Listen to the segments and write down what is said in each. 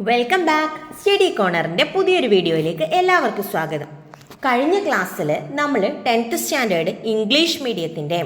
Welcome back. Study കോർണറിൻ്റെ പുതിയൊരു വീഡിയോയിലേക്ക് എല്ലാവർക്കും സ്വാഗതം. കഴിഞ്ഞ ക്ലാസ്സിൽ നമ്മൾ 10th സ്റ്റാൻഡേർഡ് ഇംഗ്ലീഷ് മീഡിയത്തിൻ്റെ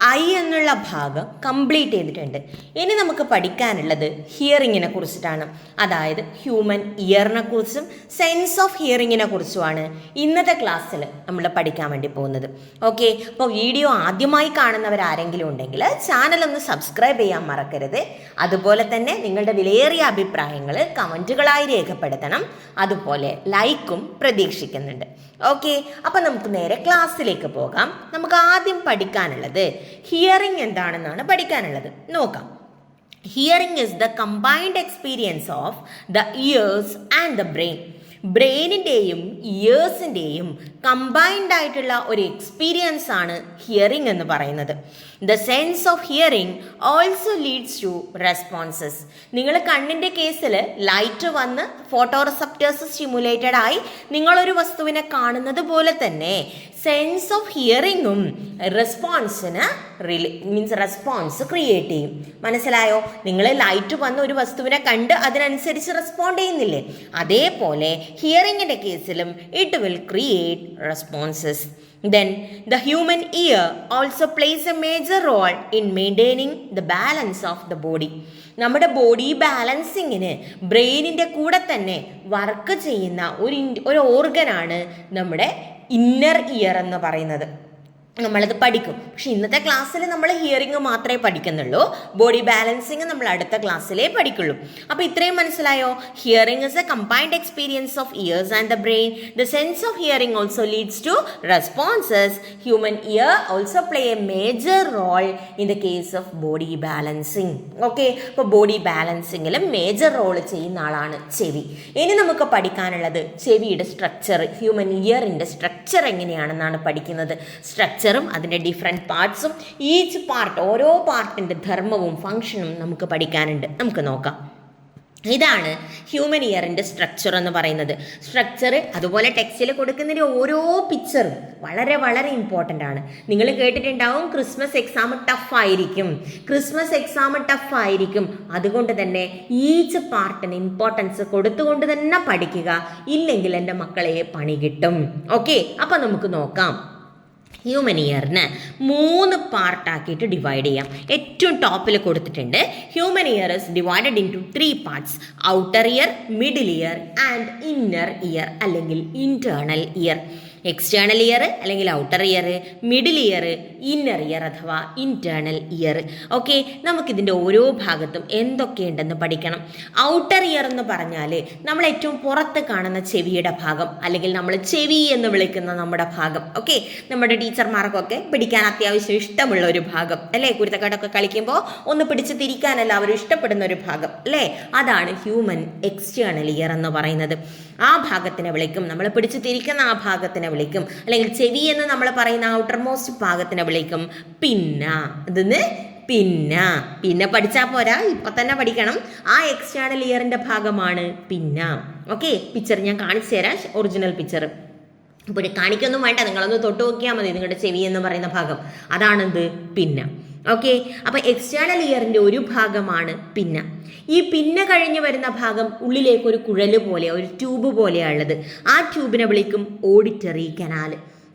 ഐ എന്നുള്ള ഭാഗം കംപ്ലീറ്റ് ചെയ്തിട്ടുണ്ട്. ഇനി നമുക്ക് പഠിക്കാനുള്ളത് ഹിയറിങ്ങിനെ കുറിച്ചിട്ടാണ്. അതായത് ഹ്യൂമൻ ഇയറിനെ കുറിച്ചും സെൻസ് ഓഫ് ഹിയറിങ്ങിനെ കുറിച്ചുമാണ് ഇന്നത്തെ ക്ലാസ്സിൽ നമ്മൾ പഠിക്കാൻ വേണ്ടി പോകുന്നത്. ഓക്കെ, അപ്പോൾ വീഡിയോ ആദ്യമായി കാണുന്നവരാരെങ്കിലും ഉണ്ടെങ്കിൽ ചാനലൊന്ന് സബ്സ്ക്രൈബ് ചെയ്യാൻ മറക്കരുത്. അതുപോലെ തന്നെ നിങ്ങളുടെ വിലയേറിയ അഭിപ്രായങ്ങൾ കമൻറ്റുകളായി രേഖപ്പെടുത്തണം. അതുപോലെ ലൈക്കും പ്രതീക്ഷിക്കുന്നുണ്ട്. ഓക്കെ, അപ്പം നമുക്ക് നേരെ ക്ലാസ്സിലേക്ക് പോകാം. നമുക്ക് ആദ്യം പഠിക്കാനുള്ളത് ഹിയറിംഗ് എന്താണെന്നാണ് പഠിക്കാനുള്ളത്. നോക്കാം. Hearing is the combined experience of the ears and the brain. ബ്രെയിനിൻ്റെയും ഇയേഴ്സിൻ്റെയും കമ്പൈൻഡ് ആയിട്ടുള്ള ഒരു എക്സ്പീരിയൻസ് ആണ് ഹിയറിംഗ് എന്ന് പറയുന്നത്. The sense of hearing also leads to responses. നിങ്ങൾ കണ്ണിൻ്റെ കേസിൽ ലൈറ്റ് വന്ന് ഫോട്ടോ റിസപ്റ്റേഴ്സ് സ്റ്റിമുലേറ്റഡ് ആയി നിങ്ങളൊരു വസ്തുവിനെ കാണുന്നത് പോലെ തന്നെ സെൻസ് ഓഫ് ഹിയറിംഗും റെസ്പോൺസ് ക്രിയേറ്റ് ചെയ്യും. മനസ്സിലായോ? നിങ്ങൾ ലൈറ്റ് വന്ന് ഒരു വസ്തുവിനെ കണ്ട് അതിനനുസരിച്ച് റെസ്പോണ്ട് ചെയ്യുന്നില്ലേ? അതേപോലെ ഹിയറിംഗിൻ്റെ കേസിലും it will create responses. Then the human ear also plays a major role in maintaining the balance of the body. നമ്മുടെ ബോഡി ബാലൻസിങ്ങിന് ബ്രെയിനിൻ്റെ കൂടെ തന്നെ വർക്ക് ചെയ്യുന്ന ഒരു ഓർഗനാണ് നമ്മുടെ ഇന്നർ ഇയർ എന്ന് പറയുന്നത്. നമ്മളത് പഠിക്കും. പക്ഷെ ഇന്നത്തെ ക്ലാസ്സിൽ നമ്മൾ ഹിയറിംഗ് മാത്രമേ പഠിക്കുന്നുള്ളൂ. ബോഡി ബാലൻസിങ് നമ്മൾ അടുത്ത ക്ലാസ്സിലേ പഠിക്കുള്ളൂ. അപ്പോൾ ഇത്രയും മനസ്സിലായോ? Hearing is a combined experience of ears and the brain. The sense of hearing also leads to responses. Human ear also play a major role in the case of body balancing. Okay, അപ്പോൾ body ബാലൻസിങ്ങിലും major role ചെയ്യുന്ന ആളാണ് ചെവി. ഇനി നമുക്ക് പഠിക്കാനുള്ളത് ചെവിയുടെ structure, human ഇയറിൻ്റെ സ്ട്രക്ചർ എങ്ങനെയാണെന്നാണ് പഠിക്കുന്നത്. സ്ട്രക്ചറും അതിൻ്റെ ഡിഫറെൻറ്റ് പാർട്സും, ഈച്ച് പാർട്ട് ഓരോ പാർട്ടിൻ്റെ ധർമ്മവും ഫങ്ഷനും നമുക്ക് പഠിക്കാനുണ്ട്. നമുക്ക് നോക്കാം. ഇതാണ് ഹ്യൂമൻ ഇയറിൻ്റെ സ്ട്രക്ചർ എന്ന് പറയുന്നത്. സ്ട്രക്ചർ അതുപോലെ ടെക്സ്റ്റിൽ കൊടുക്കുന്നതിൻ്റെ ഓരോ പിക്ചറും വളരെ വളരെ ഇമ്പോർട്ടൻ്റ് ആണ്. നിങ്ങൾ കേട്ടിട്ടുണ്ടാവും ക്രിസ്മസ് എക്സാം ടഫ് ആയിരിക്കും. അതുകൊണ്ട് തന്നെ ഈച്ച് പാർട്ടിന് ഇമ്പോർട്ടൻസ് കൊടുത്തുകൊണ്ട് തന്നെ പഠിക്കുക. ഇല്ലെങ്കിൽ എൻ്റെ മക്കളെ പണി കിട്ടും. ഓക്കെ, അപ്പം നമുക്ക് നോക്കാം. ഹ്യൂമൻ ഇയറിന് 3 പാർട്ടാക്കിയിട്ട് ഡിവൈഡ് ചെയ്യാം. ഏറ്റവും ടോപ്പിൽ കൊടുത്തിട്ടുണ്ട് human ear is divided in to 3 parts: outer ear, middle ear and inner ear അല്ലെങ്കിൽ ഇന്റേണൽ ഇയർ. എക്സ്റ്റേണൽ ഇയർ അല്ലെങ്കിൽ outer ear, middle ear, inner ear അഥവാ ഇന്റേണൽ ഇയർ. ഓക്കെ, നമുക്കിതിൻ്റെ ഓരോ ഭാഗത്തും എന്തൊക്കെയുണ്ടെന്ന് പഠിക്കണം. ഔട്ടർ ഇയർ എന്ന് പറഞ്ഞാൽ നമ്മൾ ഏറ്റവും പുറത്ത് കാണുന്ന ചെവിയുടെ ഭാഗം, അല്ലെങ്കിൽ നമ്മൾ ചെവി എന്ന് വിളിക്കുന്ന നമ്മുടെ ഭാഗം. ഓക്കെ, നമ്മുടെ ടീച്ചർമാർക്കൊക്കെ പിടിക്കാൻ അത്യാവശ്യം ഇഷ്ടമുള്ള ഒരു ഭാഗം അല്ലേ? കുരുത്തക്കേടൊക്കെ കളിക്കുമ്പോൾ ഒന്ന് പിടിച്ച് തിരിക്കാൻ എല്ലാവരും ഇഷ്ടപ്പെടുന്ന ഒരു ഭാഗം അല്ലേ? അതാണ് ഹ്യൂമൻ എക്സ്റ്റേണൽ ഇയർ എന്ന് പറയുന്നത്. ആ ഭാഗത്തിനെ വിളിക്കും, നമ്മൾ പിടിച്ച് തിരിക്കുന്ന ആ ഭാഗത്തിനെ വിളിക്കും, അല്ലെങ്കിൽ ചെവി എന്ന് നമ്മൾ പറയുന്ന ഔട്ടർ മോസ്റ്റ് ഭാഗത്തിനെ വിളിക്കും പിന്നെ പഠിച്ചാൽ പോരാ, ഇപ്പൊ തന്നെ പഠിക്കണം. ആ എക്സ്റ്റേണൽ ഇയറിന്റെ ഭാഗമാണ് പിന്ന. ഓക്കെ, പിക്ചർ ഞാൻ കാണിച്ചു തരാം, ഒറിജിനൽ പിക്ചർ. ഇപ്പോൾ കാണിക്കൊന്നും വേണ്ട, നിങ്ങളൊന്ന് തൊട്ട് നോക്കിയാൽ മതി. നിങ്ങളുടെ ചെവി എന്ന് പറയുന്ന ഭാഗം അതാണെന്ത് പിന്ന. ഓക്കെ, അപ്പോൾ എക്സ്റ്റേണൽ ഇയറിൻ്റെ ഒരു ഭാഗമാണ് പിന്ന. ഈ പിന്ന കഴിഞ്ഞ് വരുന്ന ഭാഗം ഉള്ളിലേക്ക് ഒരു കുഴല് പോലെ, ഒരു ട്യൂബ് പോലെയാണ് ഉള്ളത്. ആ ട്യൂബിനെ വിളിക്കും ഓഡിറ്ററി കനാൽ.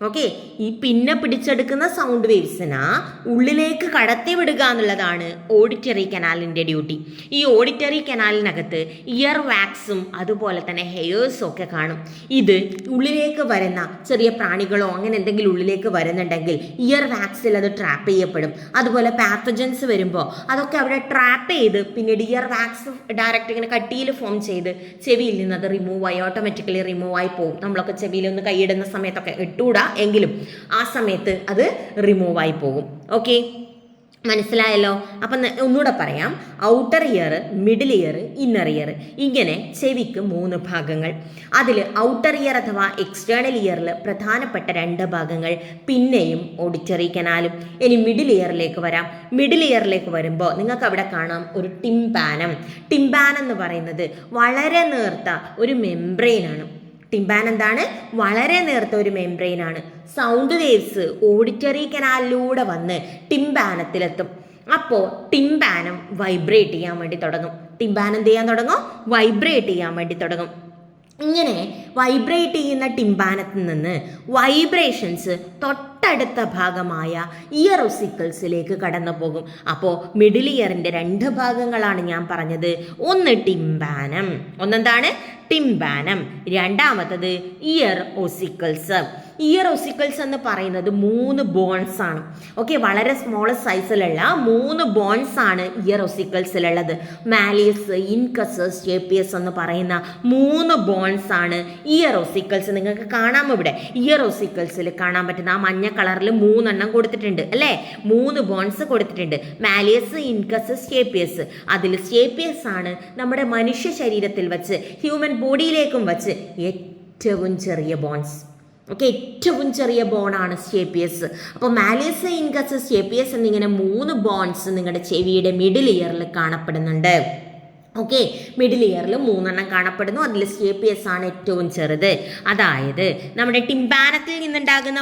ഓക്കെ, ഈ പിന്നെ പിടിച്ചെടുക്കുന്ന സൗണ്ട് വേവ്സിനെ ഉള്ളിലേക്ക് കടത്തി വിടുക എന്നുള്ളതാണ് ഓഡിറ്ററി കനാലിൻ്റെ ഡ്യൂട്ടി. ഈ ഓഡിറ്ററി കനാലിനകത്ത് ഇയർ വാക്സും അതുപോലെ തന്നെ ഹെയേഴ്സും ഒക്കെ കാണും. ഇത് ഉള്ളിലേക്ക് വരുന്ന ചെറിയ പ്രാണികളോ അങ്ങനെ എന്തെങ്കിലും ഉള്ളിലേക്ക് വരുന്നുണ്ടെങ്കിൽ ഇയർ വാക്സിൽ അത് ട്രാപ്പ് ചെയ്യപ്പെടും. അതുപോലെ പാത്തജൻസ് വരുമ്പോൾ അതൊക്കെ അവിടെ ട്രാപ്പ് ചെയ്ത് പിന്നീട് ഇയർ വാക്സ് ഡയറക്റ്റ് ഇങ്ങനെ കട്ടിയിൽ ഫോം ചെയ്ത് ചെവിയിൽ നിന്ന് അത് ഓട്ടോമാറ്റിക്കലി റിമൂവ് ആയി പോകും. നമ്മളൊക്കെ ചെവിയിൽ ഒന്ന് കൈയിടുന്ന സമയത്തൊക്കെ ഇട്ടുകൂടാ, എങ്കിലും ആ സമയത്ത് അത് റിമൂവ് ആയി പോകും. ഓക്കെ, മനസ്സിലായല്ലോ? അപ്പം ഒന്നുകൂടെ പറയാം. Outer ear, middle ear, inner year, ഇങ്ങനെ ചെവിക്ക് 3 ഭാഗങ്ങൾ. അതിൽ ഔട്ടർ ഇയർ അഥവാ എക്സ്റ്റേണൽ ഇയറിൽ പ്രധാനപ്പെട്ട 2 ഭാഗങ്ങൾ പിന്നെയും ഓഡിറ്ററി കനാലും. ഇനി മിഡിൽ ഇയറിലേക്ക് വരാം. മിഡിൽ ഇയറിലേക്ക് വരുമ്പോൾ നിങ്ങൾക്ക് അവിടെ കാണാം ഒരു ടിംപാനം എന്ന് പറയുന്നത് വളരെ നേർത്ത ഒരു മെംബ്രെയിനാണ്. ടിംപാൻ എന്താണ്? വളരെ നേർത്ത ഒരു മെംബ്രെയിനാണ്. സൗണ്ട് വേവ്സ് ഓഡിറ്ററി കനാലിലൂടെ വന്ന് ടിംപാനത്തിലെത്തും. അപ്പോൾ ടിംപാനം വൈബ്രേറ്റ് ചെയ്യാൻ വേണ്ടി തുടങ്ങും. ടിംപാനം എന്ത് ചെയ്യാൻ തുടങ്ങും? വൈബ്രേറ്റ് ചെയ്യാൻ വേണ്ടി തുടങ്ങും. ഇങ്ങനെ വൈബ്രേറ്റ് ചെയ്യുന്ന ടിംപാനത്തിൽ നിന്ന് വൈബ്രേഷൻസ് തൊട്ടടുത്ത ഭാഗമായ ഇയർ ഒസിക്കിൾസിലേക്ക് കടന്നു പോകും. അപ്പോൾ മിഡിൽ ഇയറിൻ്റെ 2 ഭാഗങ്ങളാണ് ഞാൻ പറഞ്ഞത്. ഒന്ന് ടിംപാനം, ഒന്നെന്താണ്? ടിംപാനം. രണ്ടാമത്തത് ഇയർ ഒസിക്കിൾസ്. ഇയർ ഒസിക്കിൾസ് എന്ന് പറയുന്നത് 3 ബോൺസ് ആണ്. ഓക്കെ, വളരെ സ്മോൾ സൈസിലുള്ള 3 ബോൺസ് ആണ് ഇയർ ഒസിക്കിൾസിലുള്ളത്. മാലിയസ്, ഇൻകസ്, സ്റ്റേപ്പിയസ് എന്ന് പറയുന്ന 3 ബോൺസ് ആണ് ഇയർ ഒസിക്കിൾസ്. നിങ്ങൾക്ക് കാണാം ഇവിടെ ഇയർ ഒസിക്കിൾസിൽ കാണാൻ പറ്റുന്ന ആ മഞ്ഞ കളറിൽ 3 എണ്ണം കൊടുത്തിട്ടുണ്ട് അല്ലേ? 3 ബോൺസ് കൊടുത്തിട്ടുണ്ട്. Malleus, incus, stapes. അതിൽ സ്റ്റേപ്പിയസ് ആണ് നമ്മുടെ മനുഷ്യ ശരീരത്തിൽ വെച്ച്, ഹ്യൂമൻ ബോഡിയിലേക്കും വെച്ച് ഏറ്റവും ചെറിയ ബോൺസ്. ഓക്കെ, ഏറ്റവും ചെറിയ ബോണാണ് സ്റ്റേപ്പിയസ്. അപ്പോൾ മാലിയസ്, ഇൻകസ്, സ്റ്റേപ്പിയസ് എന്നിങ്ങനെ 3 ബോൺസ് നിങ്ങളുടെ ചെവിയുടെ മിഡിൽ ഇയറിൽ കാണപ്പെടുന്നുണ്ട്. ഓക്കെ, മിഡിൽ ഇയറിൽ 3 എണ്ണം കാണപ്പെടുന്നു. അതിൽ സ്റ്റേപ്പിയസ് ആണ് ഏറ്റവും ചെറുത്. അതായത് നമ്മുടെ ടിംപാനത്തിൽ നിന്നുണ്ടാകുന്ന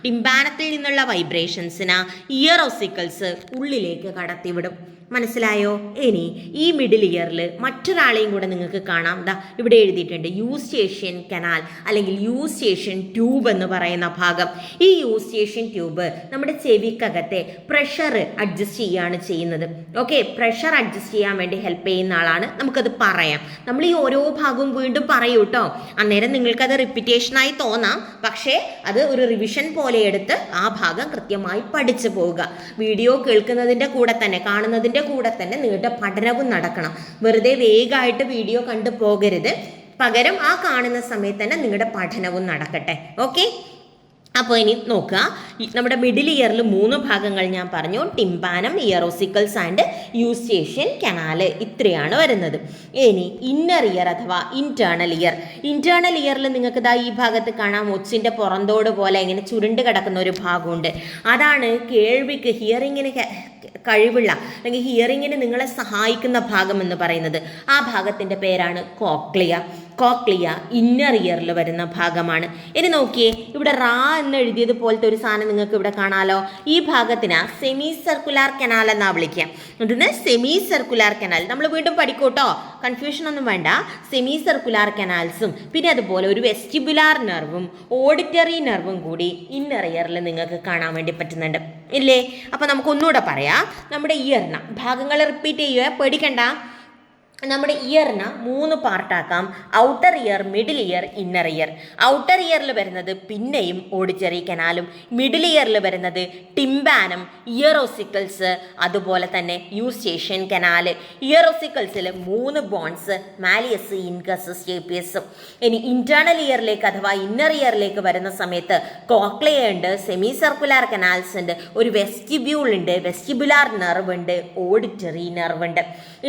ടിംപാനത്തിൽ നിന്നുള്ള വൈബ്രേഷൻസിനാ ഇയർ ഒസിക്കിൾസ് ഉള്ളിലേക്ക് കടത്തിവിടും. മനസ്സിലായോ? ഇനി ഈ മിഡിൽ ഇയറിൽ മറ്റൊരാളെയും കൂടെ നിങ്ങൾക്ക് കാണാം. ദാ ഇവിടെ എഴുതിയിട്ടുണ്ട് യൂസ്റ്റേഷ്യൻ കനാൽ അല്ലെങ്കിൽ യൂസ്റ്റേഷ്യൻ ട്യൂബ് എന്ന് പറയുന്ന ഭാഗം. ഈ യൂസ്റ്റേഷ്യൻ ട്യൂബ് നമ്മുടെ ചെവിക്കകത്തെ പ്രഷർ അഡ്ജസ്റ്റ് ചെയ്യുകയാണ് ചെയ്യുന്നത്. ഓക്കെ, പ്രഷർ അഡ്ജസ്റ്റ് ചെയ്യാൻ വേണ്ടി ഹെൽപ്പ് ചെയ്യുന്ന ആളാണ്. നമുക്കത് പറയാം. നമ്മൾ ഈ ഓരോ ഭാഗവും വീണ്ടും പറയൂ കേട്ടോ. അന്നേരം നിങ്ങൾക്കത് റിപ്പീറ്റേഷനായി തോന്നാം, പക്ഷേ അത് ഒരു റിവിഷൻ പോലെ എടുത്ത് ആ ഭാഗം കൃത്യമായി പഠിച്ചു പോവുക. വീഡിയോ കേൾക്കുന്നതിൻ്റെ കൂടെ തന്നെ കാണുന്നതിൻ്റെ കൂടെ തന്നെ നിങ്ങളുടെ പഠനവും നടക്കണം. വെറുതെ വേഗമായിട്ട് വീഡിയോ കണ്ടു പോകരുത്. പകരം ആ കാണുന്ന സമയത്ത് തന്നെ നിങ്ങളുടെ പഠനവും നടക്കട്ടെ. ഓക്കെ, അപ്പോൾ ഇനി നോക്കുക. നമ്മുടെ മിഡിൽ ഇയറിൽ 3 ഭാഗങ്ങൾ ഞാൻ പറഞ്ഞു. Tympanum, ear ossicles and Eustachian canal, ഇത്രയാണ് വരുന്നത്. ഇനി ഇന്നർ ഇയർ അഥവാ ഇന്റേണൽ ഇയറിൽ നിങ്ങൾക്ക് ദാ ഈ ഭാഗത്ത് കാണാം, ഒച്ചിൻ്റെ പുറന്തോട് പോലെ ഇങ്ങനെ ചുരുണ്ട് കിടക്കുന്ന ഒരു ഭാഗമുണ്ട്. അതാണ് കേൾവിക്ക്, ഹിയറിങ്ങിന് കഴിവുള്ള അല്ലെങ്കിൽ ഹിയറിങ്ങിന് നിങ്ങളെ സഹായിക്കുന്ന ഭാഗം എന്ന് പറയുന്നത്. ആ ഭാഗത്തിൻ്റെ പേരാണ് കോക്ലിയ ഇന്നർ ഇയറിൽ വരുന്ന ഭാഗമാണ്. ഇനി നോക്കിയേ, ഇവിടെ റാ എന്ന് എഴുതിയത് പോലത്തെ ഒരു സാധനം നിങ്ങൾക്ക് ഇവിടെ കാണാലോ. ഈ ഭാഗത്തിന് സെമി സർക്കുലാർ കനാൽ എന്നാ വിളിക്കുക. ഇതിന് സെമി സർക്കുലാർ കനാൽ നമ്മൾ വീണ്ടും പഠിക്കൂട്ടോ, കൺഫ്യൂഷൻ ഒന്നും വേണ്ട. സെമി സർക്കുലാർ കനാൽസും പിന്നെ അതുപോലെ ഒരു വെസ്റ്റിബുലാർ നെർവും ഓഡിറ്ററി നെർവും കൂടി ഇന്നർ ഇയറിൽ നിങ്ങൾക്ക് കാണാൻ വേണ്ടി പറ്റുന്നുണ്ട് ഇല്ലേ? അപ്പം നമുക്ക് ഒന്നുകൂടെ പറയാം. നമ്മുടെ ഇയറിന് ഭാഗങ്ങൾ റിപ്പീറ്റ് ചെയ്യുക, പേടിക്കണ്ട. നമ്മുടെ ഇയറിന് 3 പാർട്ടാക്കാം. Outer ear, middle ear, inner ear. Outer ഇയറിൽ വരുന്നത് പിന്നെയും ഓഡിറ്ററി കനാലും, മിഡിൽ ഇയറിൽ വരുന്നത് ടിംപാനം, ഇയർ ഒസിക്കിൾസ്, അതുപോലെ തന്നെ യൂസ്റ്റേഷ്യൻ കനാല്. ഇയർ ഒസിക്കിൾസിൽ 3 ബോൺസ്, മാലിയസ്, ഇൻകസ്, സ്റ്റേപ്പിയസ്. ഇനി ഇന്റേണൽ ഇയറിലേക്ക് അഥവാ ഇന്നർ ഇയറിലേക്ക് വരുന്ന സമയത്ത് കോക്ലിയ ഉണ്ട്, സെമി സർക്കുലാർ കനാൽസ് ഉണ്ട്, ഒരു വെസ്റ്റിബ്യൂൾ ഉണ്ട്, വെസ്റ്റിബുലാർ നെർവ് ഉണ്ട്, ഓഡിറ്ററി നെർവ് ഉണ്ട്.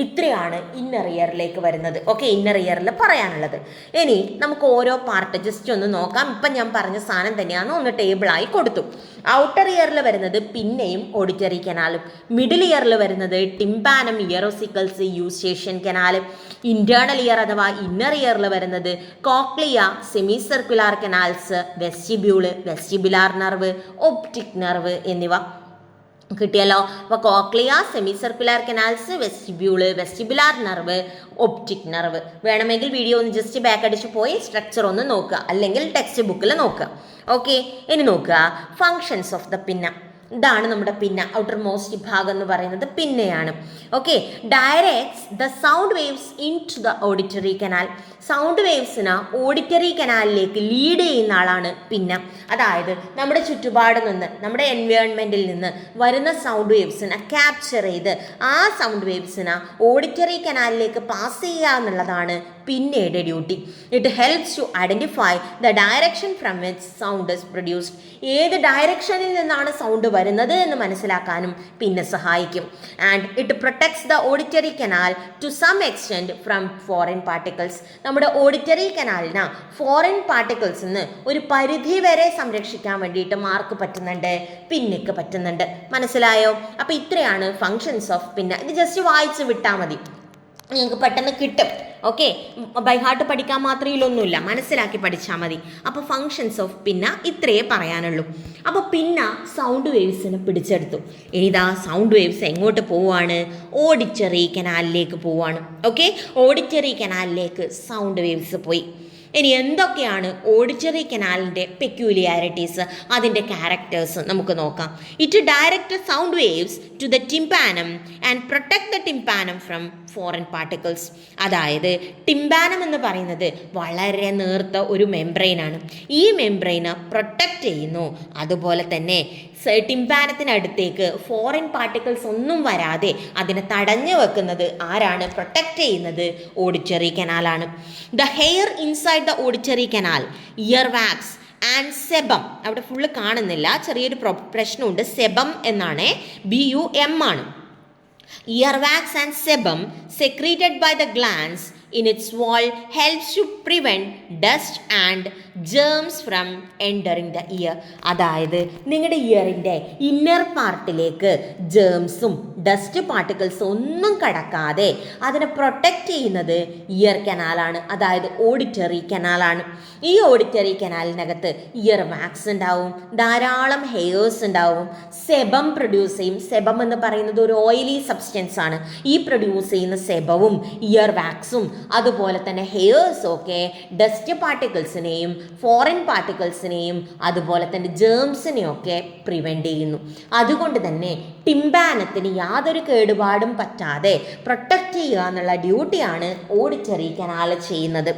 ഇത്രയാണ് ഇന്നർ ഇയറിലേക്ക് വരുന്നത്. ഓക്കെ, ഇന്നർ ഇയറിൽ പറയാനുള്ളത്. ഇനി നമുക്ക് ഓരോ പാർട്ട് ജസ്റ്റ് ഒന്ന് നോക്കാം. ഇപ്പം ഞാൻ പറഞ്ഞ സാധനം തന്നെയാണ്, ഒന്ന് ടേബിളായി കൊടുത്തു. ഔട്ടർ ഇയറിൽ വരുന്നത് പിന്നെയും ഓഡിറ്ററി കനാലും, മിഡിൽ ഇയറിൽ വരുന്നത് ടിംപാനം, ഇയർ ഒസിക്കിൾസ്, യൂസ്റ്റേഷ്യൻ കനാലും, ഇന്റേണൽ ഇയർ അഥവാ ഇന്നർ ഇയറിൽ വരുന്നത് cochlea, semi circular canals, vestibule, vestibular nerve, optic nerve എന്നിവ കിട്ടിയല്ലോ. അപ്പോൾ cochlea, semi circular canals, vestibule, vestibular nerve, optic nerve. വേണമെങ്കിൽ വീഡിയോ ഒന്ന് ജസ്റ്റ് ബാക്ക് അടിച്ച് പോയി സ്ട്രക്ചർ ഒന്ന് നോക്കുക, അല്ലെങ്കിൽ ടെക്സ്റ്റ് ബുക്കിൽ നോക്കുക. ഓക്കെ, ഇനി നോക്കുക ഫങ്ഷൻസ് ഓഫ് ദ പിന്ന. ഇതാണ് നമ്മുടെ പിന്ന, ഔട്ടർ മോസ്റ്റ് ഭാഗം എന്ന് പറയുന്നത് പിന്നയാണ്. Okay, directs the sound waves in to the auditory canal. Sound വേവ്സിന് ഓഡിറ്ററി കനാലിലേക്ക് ലീഡ് ചെയ്യുന്ന ആളാണ് പിന്ന. അതായത് നമ്മുടെ ചുറ്റുപാട് നിന്ന്, നമ്മുടെ എൻവയോൺമെന്റിൽ നിന്ന് വരുന്ന സൗണ്ട് വേവ്സിനെ ക്യാപ്ചർ ചെയ്ത് ആ സൗണ്ട് വേവ്സിനെ ഓഡിറ്ററി കനാലിലേക്ക് പാസ് ചെയ്യുക എന്നുള്ളതാണ് പിന്നയുടെ duty. It helps to identify the direction from which sound is produced. ഏത് ഡയറക്ഷനിൽ നിന്നാണ് സൗണ്ട് വരുന്നത് എന്ന് മനസ്സിലാക്കാനും പിന്നെ സഹായിക്കും. And it protects the auditory canal to some extent from foreign particles. നമ്മുടെ ഓഡിറ്ററി കനാലിന് ഫോറിൻ പാർട്ടിക്കിൾസിൽ നിന്ന് ഒരു പരിധി വരെ സംരക്ഷിക്കാൻ വേണ്ടിയിട്ട് മാർക്ക് പറ്റുന്നുണ്ട്, പിന്നക്ക് പറ്റുന്നുണ്ട്. മനസ്സിലായോ? അപ്പോൾ ഇത്രയാണ് ഫങ്ഷൻസ് ഓഫ് പിന്ന. ഇത് ജസ്റ്റ് വായിച്ച് വിട്ടാൽ മതി. നിങ്ങൾക്ക് പെട്ടെന്ന് കിട്ടും. ഓക്കെ, ബൈ ഹാർട്ട് പഠിക്കാൻ മാത്രമേ ഇല്ലൊന്നുമില്ല, മനസ്സിലാക്കി പഠിച്ചാൽ മതി. അപ്പോൾ ഫങ്ഷൻസ് ഓഫ് പിന്ന ഇത്രയേ പറയാനുള്ളൂ. അപ്പോൾ പിന്ന സൗണ്ട് വേവ്സിനെ പിടിച്ചെടുത്തു. ഇനി ഇതാ സൗണ്ട് വേവ്സ് എങ്ങോട്ട് പോവാണ്? ഓഡിറ്ററി കനാലിലേക്ക് പോവാണ്. ഓക്കെ, ഓഡിറ്ററി കനാലിലേക്ക് സൗണ്ട് വേവ്സ് പോയി. ഇനി എന്തൊക്കെയാണ് ഓഡിറ്ററി കനാലിൻ്റെ പെക്യൂലിയാരിറ്റീസ്, അതിൻ്റെ ക്യാരക്ടേഴ്സ് നമുക്ക് നോക്കാം. It direct sound waves to the tympanum and protect the tympanum from foreign particles. അതായത് ടിംപാനം എന്ന് പറയുന്നത് വളരെ നേർത്ത ഒരു മെംബ്രെയിനാണ്. ഈ മെംബ്രെയിന് പ്രൊട്ടക്റ്റ് ചെയ്യുന്നു. അതുപോലെ തന്നെ ടിംപാനത്തിനടുത്തേക്ക് ഫോറിൻ പാർട്ടിക്കിൾസ് ഒന്നും വരാതെ അതിനെ തടഞ്ഞു വെക്കുന്നത് ആരാണ്? പ്രൊട്ടക്റ്റ് ചെയ്യുന്നത് ഓഡിറ്ററി കനാലാണ്. The hair inside the auditory canal, ear wax and sebum, അവിടെ ഫുള്ള് കാണുന്നില്ല, ചെറിയൊരു പ്രശ്നമുണ്ട്. സെബം എന്നാണ്, BUM ആണ്. Ear wax and sebum secreted by the glands in its wall helps to prevent dust and germs from entering the ear. അതായത് നിങ്ങളുടെ ഇയറിൻ്റെ inner പാർട്ടിലേക്ക് ജേംസും dust പാർട്ടിക്കിൾസും ഒന്നും കടക്കാതെ അതിനെ പ്രൊട്ടക്റ്റ് ചെയ്യുന്നത് ഇയർ കനാലാണ്, അതായത് ഓഡിറ്ററി കനാലാണ്. ഈ ഓഡിറ്ററി കനാലിനകത്ത് ഇയർ വാക്സ് ഉണ്ടാവും, ധാരാളം ഹെയേഴ്സ് ഉണ്ടാവും, സെബം പ്രൊഡ്യൂസ് ചെയ്യും. സെബം എന്ന് പറയുന്നത് ഒരു ഓയിലി സബ്സ്റ്റൻസ് ആണ്. ഈ പ്രൊഡ്യൂസ് ചെയ്യുന്ന സെബവും ഇയർ വാക്സും അതുപോലെ തന്നെ ഹെയേഴ്സും ഒക്കെ ഡസ്റ്റ് പാർട്ടിക്കിൾസിനെയും ഫോറിൻ പാർട്ടിക്കിൾസിനെയും അതുപോലെ തന്നെ ജേംസിനെയും ഒക്കെ പ്രിവെൻറ്റ് ചെയ്യുന്നു. അതുകൊണ്ട് തന്നെ ടിംപാനത്തിന് യാതൊരു കേടുപാടും പറ്റാതെ പ്രൊട്ടക്റ്റ് ചെയ്യുക എന്നുള്ള ഡ്യൂട്ടിയാണ് ഓഡിറ്ററി കനാൽ ചെയ്യുന്നത്.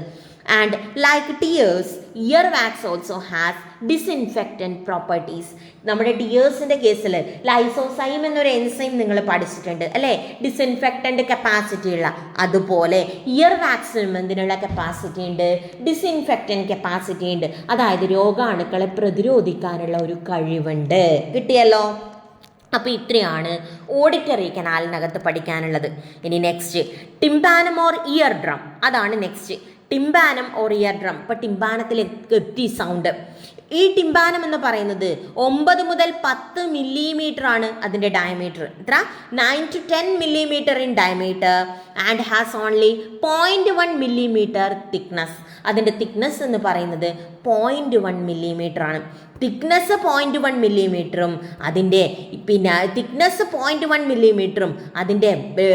And like tears, earwax also has disinfectant properties. നമ്മുടെ ടിയേഴ്സിൻ്റെ കേസിൽ ലൈസോസൈം എന്നൊരു എൻസൈം നിങ്ങൾ പഠിച്ചിട്ടുണ്ട് അല്ലേ, ഡിസിൻഫെക്റ്റൻ്റ് കപ്പാസിറ്റി ഉള്ള. അതുപോലെ ഇയർ വാക്സിനും എന്തിനുള്ള കപ്പാസിറ്റി ഉണ്ട്? ഡിസിൻഫെക്റ്റൻ്റ് കപ്പാസിറ്റി ഉണ്ട്. അതായത് രോഗാണുക്കളെ പ്രതിരോധിക്കാനുള്ള ഒരു കഴിവുണ്ട്. കിട്ടിയല്ലോ. അപ്പോൾ ഇത്രയാണ് ഓഡിറ്ററി കനാലിനകത്ത് പഠിക്കാനുള്ളത്. ഇനി next tympanum or ear drum, അതാണ് next. Tympanum or ear drum. ഇപ്പോൾ ടിംപാനത്തിലേക്ക് എത്തി സൗണ്ട്. ഈ ടിംപാനം എന്ന് പറയുന്നത് 9 മുതൽ 10 മില്ലിമീറ്റർ ആണ് അതിൻ്റെ ഡയമീറ്റർ. എത്ര? 9 to 10 millimeter in diameter and has only 0.1 millimeter thickness. അതിൻ്റെ തിക്നെസ് എന്ന് പറയുന്നത് 0.1 millimeter ആണ്. തിക്നെസ് 0.1 millimeter അതിൻ്റെ തിക്നെസ് 0.1 millimeter അതിൻ്റെ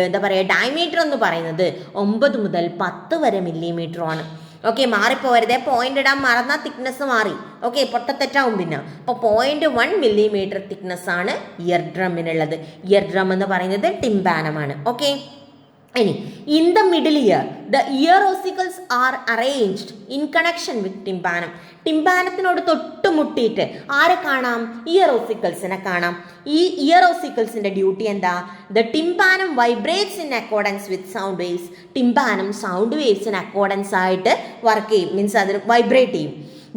എന്താ പറയുക ഡയമീറ്റർ എന്ന് പറയുന്നത് 9 മുതൽ 10 വരെ മില്ലിമീറ്ററുമാണ്. ഓക്കെ, മാറിപ്പോവരുതേ. പോയിന്റ് ഇടാൻ മറന്നാൽ തിക്നെസ് മാറി. ഓക്കെ, പൊട്ടത്തെറ്റാവും പിന്നെ. അപ്പോൾ 0.1 millimeter തിക്നെസ് ആണ് ഇയർ ഡ്രമ്മിനുള്ളത്. ഇയർ ഡ്രം എന്ന് പറയുന്നത് ടിംപാനമാണ്. ഓക്കെ, ഇനി in the middle ear the ear ossicles are arranged in connection with tympanum. ടിംപാനത്തിനോട് തൊട്ടുമുട്ടിയിട്ട് ആരെ കാണാം? ഇയർ ഓസിക്കിൾസിനെ കാണാം. ഈ ഇയർ ഓസിക്കിൾസിന്റെ ഡ്യൂട്ടി എന്താ? The tympanum vibrates in accordance with sound waves. Tympanum sound വേവ്സിന് അക്കോർഡൻസ് ആയിട്ട് വർക്ക് ചെയ്യും, മീൻസ് അതിന് വൈബ്രേറ്റ് ചെയ്യും.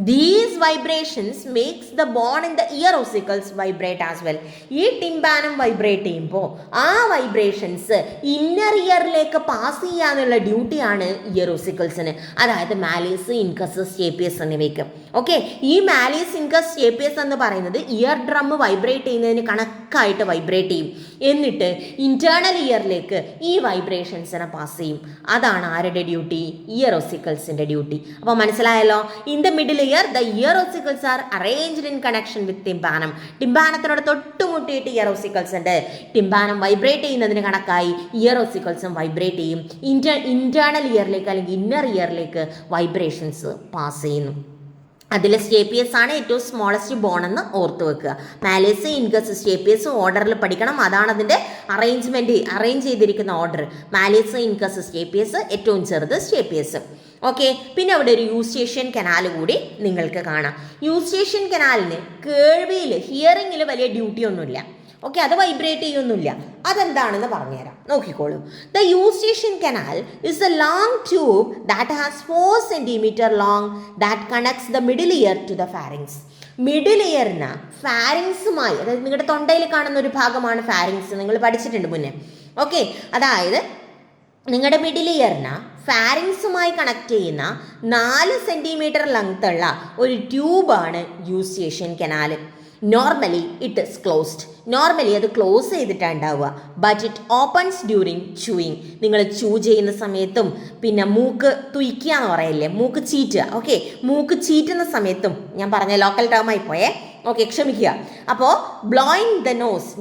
These vibrations makes the bone in the ear ossicles vibrate as well. ഈ ടിംപാനം വൈബ്രേറ്റ് ചെയ്യുമ്പോൾ ആ വൈബ്രേഷൻസ് ഇന്നർ ഇയറിലേക്ക് പാസ് ചെയ്യാനുള്ള ഡ്യൂട്ടിയാണ് ഇയർ ഓസിക്കിൾസിന്, അതായത് മാലിയസ്, ഇൻകസ്, സ്റ്റേപ്പിയസ് എന്നിവയ്ക്ക്. ഓക്കെ, ഈ മാലിയസ്, ഇൻകസ്, സ്റ്റേപ്പിയസ് എന്ന് പറയുന്നത് ഇയർ ഡ്രം വൈബ്രേറ്റ് ചെയ്യുന്നതിന് കണക്കായിട്ട് വൈബ്രേറ്റ് ചെയ്യും. എന്നിട്ട് ഇന്റേണൽ ഇയറിലേക്ക് ഈ വൈബ്രേഷൻസിനെ പാസ് ചെയ്യും. അതാണ് ആരുടെ ഡ്യൂട്ടി? ഇയർ ഓസിക്കിൾസിന്റെ ഡ്യൂട്ടി. അപ്പോൾ മനസ്സിലായല്ലോ. In the middle ear the ear ossicles are arranged in connection with tympanum. ടിംപാനത്തിനോട് തൊട്ടുമുട്ടിയിട്ട് ഇയർ ഓസിക്കിൾസ് ഉണ്ട്. ടിംപാനം വൈബ്രേറ്റ് ചെയ്യുന്നതിന് കണക്കായി ഇയർ ഓസിക്കിൾസും വൈബ്രേറ്റ് ചെയ്യും. ഇന്റേണൽ ഇയറിലേക്ക് അല്ലെങ്കിൽ ഇന്നർ ഇയറിലേക്ക് വൈബ്രേഷൻസ് പാസ് ചെയ്യുന്നു. അതിൽ സ്റ്റേപ്പിയസ് ആണ് ഏറ്റവും സ്മോളസ്റ്റ് ബോൺ എന്ന് ഓർത്ത് വെക്കുക. മാലിയസ്, ഇൻകസ്, സ്റ്റേപ്പിയസ് ഓർഡറിൽ പഠിക്കണം. അതാണ് അതിൻ്റെ അറേഞ്ച് ചെയ്തിരിക്കുന്ന ഓർഡർ. മാലിയസ്, ഇൻകസ്, സ്റ്റേപ്പിയസ്, ഏറ്റവും ചെറുത് സ്റ്റേപ്പിയസ്. ഓക്കെ, പിന്നെ അവിടെ ഒരു യൂസ്റ്റേഷ്യൻ കനാൽ കൂടി നിങ്ങൾക്ക് കാണാം. യൂസ്റ്റേഷ്യൻ കനാലിന് കേൾവിയിൽ, ഹിയറിങ്ങിൽ വലിയ ഡ്യൂട്ടി ഒന്നുമില്ല. ഓക്കെ, അത് വൈബ്രേറ്റ് ചെയ്യൊന്നുമില്ല. അതെന്താണെന്ന് പറഞ്ഞുതരാം, നോക്കിക്കോളൂ. The Eustachian canal is A long tube that has 4 centimeter long that connects the middle ear to the pharynx. Middle ഇയറിന് ഫാരിങ്സുമായി, അതായത് നിങ്ങളുടെ തൊണ്ടയിൽ കാണുന്ന ഒരു ഭാഗമാണ് ഫാരിങ്സ്, നിങ്ങൾ പഠിച്ചിട്ടുണ്ട് മുന്നേ. ഓക്കെ, അതായത് നിങ്ങളുടെ മിഡിൽ ഇയറിന് ഫാരിങ്സുമായി കണക്ട് ചെയ്യുന്ന 4 centimeter ലെങ്ത് ഉള്ള ഒരു ട്യൂബാണ് eustachian canal. Normally it is closed. Normally അത് ക്ലോസ് ചെയ്തിട്ടാണ് ഉണ്ടാവുക. But it opens during chewing. നിങ്ങൾ ചൂ ചെയ്യുന്ന സമയത്തും പിന്നെ മൂക്ക് തുയ്ക്കുക എന്ന് പറയില്ലേ, മൂക്ക് ചീറ്റുക. ഓക്കെ, മൂക്ക് ചീറ്റുന്ന സമയത്തും, ഞാൻ പറഞ്ഞ ലോക്കൽ ടേമായി പോയേ, ഓക്കെ ക്ഷമിക്കുക. അപ്പോൾ ബ്ലോയിങ് ദ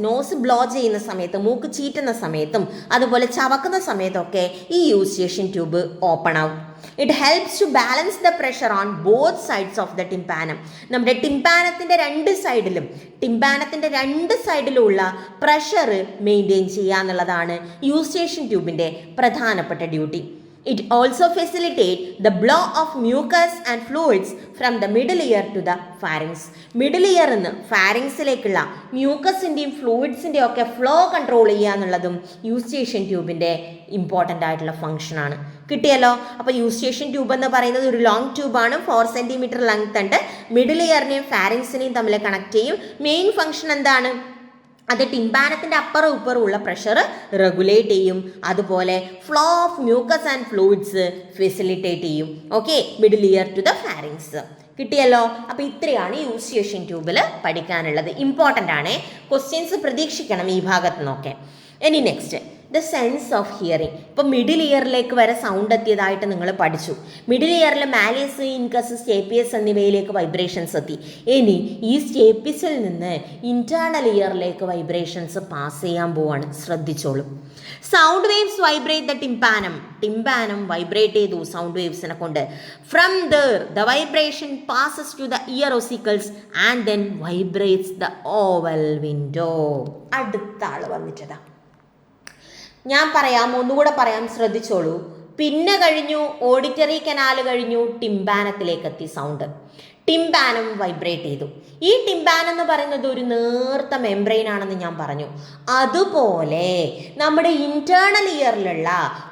നോസ് ബ്ലോ ചെയ്യുന്ന സമയത്ത്, മൂക്ക് ചീറ്റുന്ന സമയത്തും അതുപോലെ ചവക്കുന്ന സമയത്തൊക്കെ ഈ യൂസ്റ്റേഷ്യൻ ട്യൂബ് ഓപ്പൺ ആവും. It helps to balance the pressure on both sides of the tympanum. നമ്മുടെ ടിംപാനത്തിൻ്റെ രണ്ട് സൈഡിലുള്ള പ്രഷർ മെയിൻറ്റെയിൻ ചെയ്യുക എന്നുള്ളതാണ് യൂസ്റ്റേഷ്യൻ ട്യൂബിൻ്റെ പ്രധാനപ്പെട്ട duty. It also facilitates the flow of mucus and fluids from the middle ear to the pharynx. Middle year നിന്ന് ഫാരിങ്സിലേക്കുള്ള മ്യൂക്കസിൻ്റെയും ഫ്ലൂയിഡ്സിൻ്റെയും ഒക്കെ flow control ചെയ്യുക എന്നുള്ളതും യൂസ്റ്റേഷ്യൻ ട്യൂബിൻ്റെ ഇമ്പോർട്ടൻ്റ് ആയിട്ടുള്ള ഫംഗ്ഷനാണ്. കിട്ടിയല്ലോ. അപ്പോൾ യൂസ്റ്റേഷ്യൻ ട്യൂബ് എന്ന് പറയുന്നത് ഒരു ലോങ് ട്യൂബാണ്. 4 സെൻറ്റിമീറ്റർ ലെങ്ത് ഉണ്ട്. മിഡിൽ ഇയറിനെയും ഫാരിങ്സിനെയും തമ്മിൽ കണക്ട് ചെയ്യും. മെയിൻ ഫംഗ്ഷൻ എന്താണ്? അത് ടിംപാനത്തിൻ്റെ അപ്പറും ഇപ്പറും ഉള്ള പ്രഷർ റെഗുലേറ്റ് ചെയ്യും. അതുപോലെ flow of mucus and fluids facilitate ചെയ്യും. Okay, middle ear to the pharynx. കിട്ടിയല്ലോ. അപ്പോൾ ഇത്രയാണ് യൂസ്റ്റേഷ്യൻ ട്യൂബിൽ പഠിക്കാനുള്ളത്. ഇമ്പോർട്ടൻ്റ് ആണ്. ക്വസ്റ്റ്യൻസ് പ്രതീക്ഷിക്കണം ഈ ഭാഗത്ത് നിന്നൊക്കെ. ഇനി next the sense of hearing. ഇപ്പോൾ മിഡിൽ ഇയറിലേക്ക് വരെ സൗണ്ട് എത്തിയതായിട്ട് നിങ്ങൾ പഠിച്ചു. മിഡിൽ ഇയറിൽ മാലേസ്, ഇൻകസ്, സ്റ്റേപ്പിയസ് എന്നിവയിലേക്ക് വൈബ്രേഷൻസ് എത്തി. ഇനി ഈ സ്റ്റേപ്പിസിൽ നിന്ന് ഇന്റേണൽ ഇയറിലേക്ക് വൈബ്രേഷൻസ് പാസ് ചെയ്യാൻ പോവാണ്. ശ്രദ്ധിച്ചോളൂ. Sound waves vibrate the tympanum vibrate ചെയ്തു സൗണ്ട് വേവ്സിനെ കൊണ്ട്. From there the vibration passes to the ear ossicles and then vibrates the oval window. അടുത്ത ആൾ വന്നിട്ടതാ. ഞാൻ പറയാം, ഒന്നുകൂടെ പറയാം, ശ്രദ്ധിച്ചോളൂ. പിന്നെ കഴിഞ്ഞു ഓഡിറ്ററി കനാൽ കഴിഞ്ഞു, ടിംപാനത്തിലേക്ക് എത്തി സൗണ്ട്. ടിംപാനം വൈബ്രേറ്റ് ചെയ്തു. ഈ ടിംപാനം എന്ന് പറയുന്നത് ഒരു നേർത്ത മെംബ്രെയിൻ ആണെന്ന് ഞാൻ പറഞ്ഞു. അതുപോലെ നമ്മുടെ ഇന്റേണൽ ഇയറിലുള്ള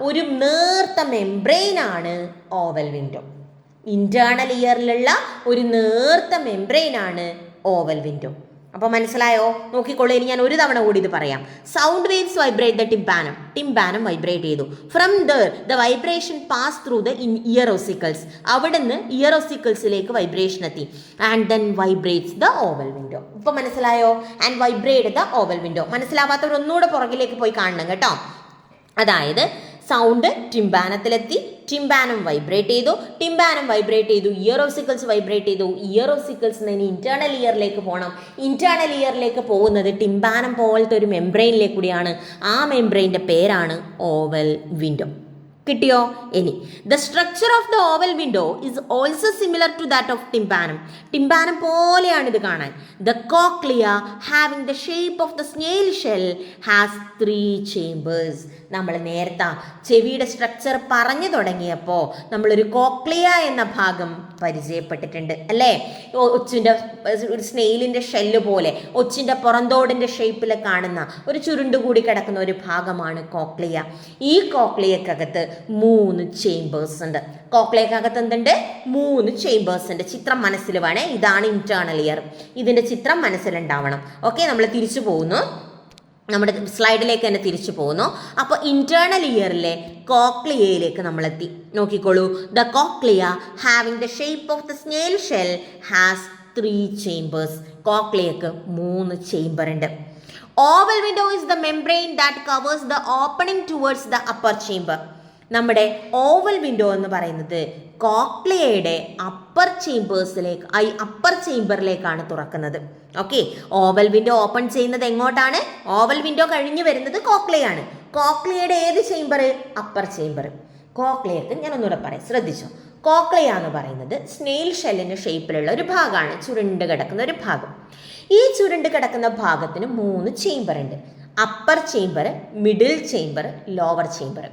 ഒരു നേർത്ത മെംബ്രെയിൻ ആണ് ഓവൽ വിൻഡോ. ഇന്റേണൽ ഇയറിലുള്ള ഒരു നേർത്ത മെംബ്രെയിൻ ആണ് ഓവൽ വിൻഡോ. അപ്പോൾ മനസ്സിലായോ? നോക്കിക്കോളൂ. ഇനി ഞാൻ ഒരു തവണ കൂടി ഇത് പറയാം. Sound waves vibrate the tympanum vibrate ചെയ്തു. From there the vibration pass through the ear ossicles. അവിടുന്ന് ഇയർ ഓസിക്കിൾസിലേക്ക് വൈബ്രേഷൻ എത്തി. And then vibrates the oval window. ഇപ്പോൾ മനസ്സിലായോ? And vibrate the oval window. മനസ്സിലാവാത്തവർ ഒന്നുകൂടെ പുറകിലേക്ക് പോയി കാണണം കേട്ടോ. അതായത് സൗണ്ട് ടിംപാനത്തിലെത്തി, ടിംപാനം വൈബ്രേറ്റ് ചെയ്തു, ഇയർ ഓസിക്കിൾസ് വൈബ്രേറ്റ് ചെയ്തു. ഇയർ ഓസിക്കിൾസ് നിന്ന് ഇന്റേണൽ ഇയറിലേക്ക് പോകണം. ഇന്റേണൽ ഇയറിലേക്ക് പോകുന്നത് ടിംപാനം പോലത്തെ ഒരു മെംബ്രെയിനിലേക്ക് കൂടിയാണ്. ആ മെംബ്രെയിൻ്റെ പേരാണ് ഓവൽ വിൻഡോ. കിട്ടിയോ? ഇനി the structure of the oval window is also similar to that of tympanum പോലെയാണ് ഇത് കാണാൻ. The cochlea having the shape of the snail shell has 3 chambers. നമ്മൾ നേരത്തെ ചെവിയുടെ സ്ട്രക്ചർ പറഞ്ഞു തുടങ്ങിയപ്പോൾ നമ്മളൊരു കോക്ലിയ എന്ന ഭാഗം പരിചയപ്പെട്ടിട്ടുണ്ട് അല്ലേ? ഒച്ചിൻ്റെ ഒരു സ്നെയിലിൻ്റെ ഷെല്ല് പോലെ ഒച്ചിൻ്റെ പുറന്തോടിൻ്റെ ഷേപ്പിൽ കാണുന്ന ഒരു ചുരുണ്ടുകൂടി കിടക്കുന്ന ഒരു ഭാഗമാണ് കോക്ലിയ. ഈ കോക്ലിയക്കകത്ത് 3 ചേംബേഴ്സ് ഉണ്ട്. കോക്ലിയക്കകത്ത് എന്തുണ്ട്? 3 ചേംബേഴ്സ് ഉണ്ട്. ചിത്രം മനസ്സിൽ വേണേ. ഇതാണ് ഇന്റേണൽ ഇയർ. ഇതിൻ്റെ ചിത്രം മനസ്സിലുണ്ടാവണം. ഓക്കെ, നമ്മൾ തിരിച്ചു പോകുന്നു, നമ്മുടെ സ്ലൈഡിലേക്ക് തന്നെ തിരിച്ചു പോകുന്നു. അപ്പോൾ ഇന്റേണൽ ഇയറിലെ കോക്ലിയയിലേക്ക് നമ്മളെത്തി. നോക്കിക്കോളൂ. The cochlea having the shape of the snail shell has 3 chambers. കോക്ലിയക്ക് 3 ചേംബർ ഉണ്ട്. Oval window is the membrane that covers the opening towards the upper chamber. നമ്മുടെ ഓവൽ വിൻഡോ എന്ന് പറയുന്നത് കോക്ലിയയുടെ അപ്പർ ചേംബറിലേക്കാണ് തുറക്കുന്നത്. ഓക്കെ, ഓവൽ വിൻഡോ ഓപ്പൺ ചെയ്യുന്നത് എങ്ങോട്ടാണ്? Oval window കഴിഞ്ഞ് വരുന്നത് കോക്ലിയാണ്. കോക്ലിയയുടെ ഏത് ചേംബർ? Upper chamber. കോക്ലിയക്ക് ഞാൻ ഒന്നുകൂടെ പറയാം, ശ്രദ്ധിച്ചോ. കോക്ലിയ എന്ന് പറയുന്നത് സ്നെയിൽ ഷെല്ലിൻ്റെ ഷേപ്പിലുള്ള ഒരു ഭാഗമാണ്, ചുരുണ്ട് കിടക്കുന്ന ഒരു ഭാഗം. ഈ ചുരുണ്ട് കിടക്കുന്ന ഭാഗത്തിന് 3 ചേംബർ ഉണ്ട്. Upper chamber, middle chamber, lower chamber.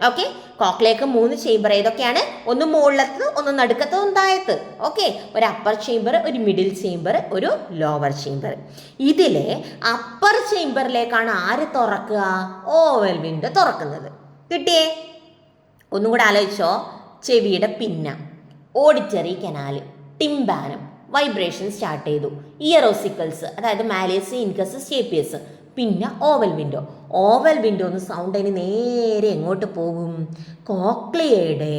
Okay, കോക്ലിയക്ക് 3 ചേംബർ ഏതൊക്കെയാണ്? ഒന്ന് മുകളിലത്ത്, ഒന്ന് നടുക്കത്ത്, ഒന്ന് താഴത്ത്. ഓക്കെ, ഒരു അപ്പർ ചേംബർ, ഒരു മിഡിൽ ചേംബർ, ഒരു ലോവർ ചേംബർ. ഇതിലെ അപ്പർ ചേംബറിലേക്കാണ് ആര് തുറക്കുക? ഓവൽ വിൻഡോ തുറക്കുന്നത്. കിട്ടിയേ? ഒന്നും കൂടെ ആലോചിച്ചോ. ചെവിയുടെ പിന്ന, ഓഡിറ്ററി കനാല്, ടിംപാനം, വൈബ്രേഷൻ സ്റ്റാർട്ട് ചെയ്തു. ഇയർ ഓസിക്കിൾസ്, അതായത് മാലേസ്, ഇൻകസ്, സ്റ്റേപ്പിയസ്, പിന്നെ ഓവൽ വിൻഡോ. ഓവൽ വിൻഡോ എന്ന് സൗണ്ടിന് നേരെ എങ്ങോട്ട് പോകും? കോക്ലിയയുടെ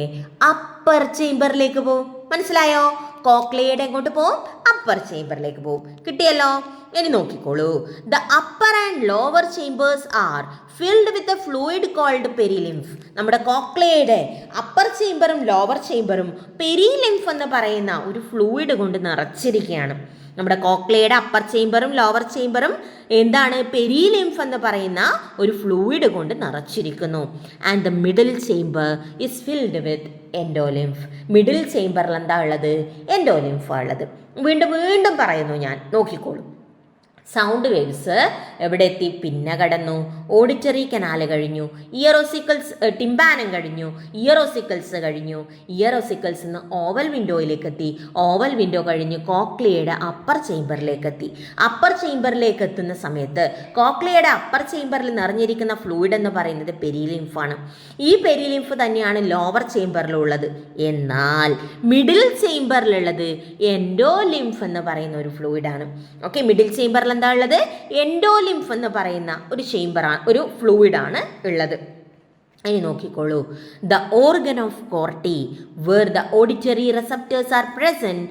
അപ്പർ ചേംബറിലേക്ക് പോകും. മനസ്സിലായോ? കോക്ലിയയുടെ എങ്ങോട്ട് പോവും? അപ്പർ ചേംബറിലേക്ക് പോവും. കിട്ടിയല്ലോ? ഇനി നോക്കിക്കോളൂ. The upper and lower chambers are filled with a fluid called perilymph. നമ്മുടെ കോക്ലിയയുടെ അപ്പർ ചേംബറും ലോവർ ചേംബറും പെരിലിംഫ് എന്ന് പറയുന്ന ഒരു ഫ്ലൂയിഡ് കൊണ്ട് നിറച്ചിരിക്കുകയാണ്. നമ്മുടെ കോക്ലിയയുടെ അപ്പർ ചേംബറും ലോവർ ചേംബറും എന്താണ്? പെരിലിംഫ് എന്ന് പറയുന്ന ഒരു ഫ്ലൂയിഡ് കൊണ്ട് നിറച്ചിരിക്കുന്നു. And the middle chamber is filled with endolymph. Middle ചേംബറിൽ എന്താ ഉള്ളത്? എൻഡോലിംഫ് ഉള്ളത്. വീണ്ടും വീണ്ടും പറയുന്നു ഞാൻ, നോക്കിക്കോളൂ. സൗണ്ട് വേവ്സ് എവിടെ എത്തി? പിന്നെ കടന്നു. ഓഡിറ്ററി കനാല് കഴിഞ്ഞു, ഇയറോസിക്കിൾസ് ടിംബാനം കഴിഞ്ഞു, ഇയറോസിക്കിൾസ് കഴിഞ്ഞു. ഇയറോസിക്കിൾസ് നിന്ന് ഓവൽ വിൻഡോയിലേക്ക് എത്തി. ഓവൽ വിൻഡോ കഴിഞ്ഞ് കോക്ലിയയുടെ അപ്പർ ചേംബറിലേക്ക് എത്തി. അപ്പർ ചേംബറിലേക്ക് എത്തുന്ന സമയത്ത് കോക്ലിയയുടെ അപ്പർ ചേംബറിൽ നിറഞ്ഞിരിക്കുന്ന ഫ്ലൂയിഡ് എന്ന് പറയുന്നത് പെരിലിംഫാണ്. ഈ പെരിലിംഫ് തന്നെയാണ് ലോവർ ചേംബറിലുള്ളത്. എന്നാൽ മിഡിൽ ചേംബറിലുള്ളത് എൻഡോലിംഫ് എന്ന് പറയുന്ന ഒരു ഫ്ലൂയിഡാണ്. ഓക്കെ, മിഡിൽ ചേംബറിൽ എന്താ ഉള്ളത്? എൻഡോലിംഫ് എന്ന് പറയുന്ന ഒരു ചേംബറാണ്, ഒരു ഫ്ലൂയിഡാണ് ഉള്ളത്. ഇനി നോക്കിക്കോളൂ. The organ of Corti where the auditory receptors are present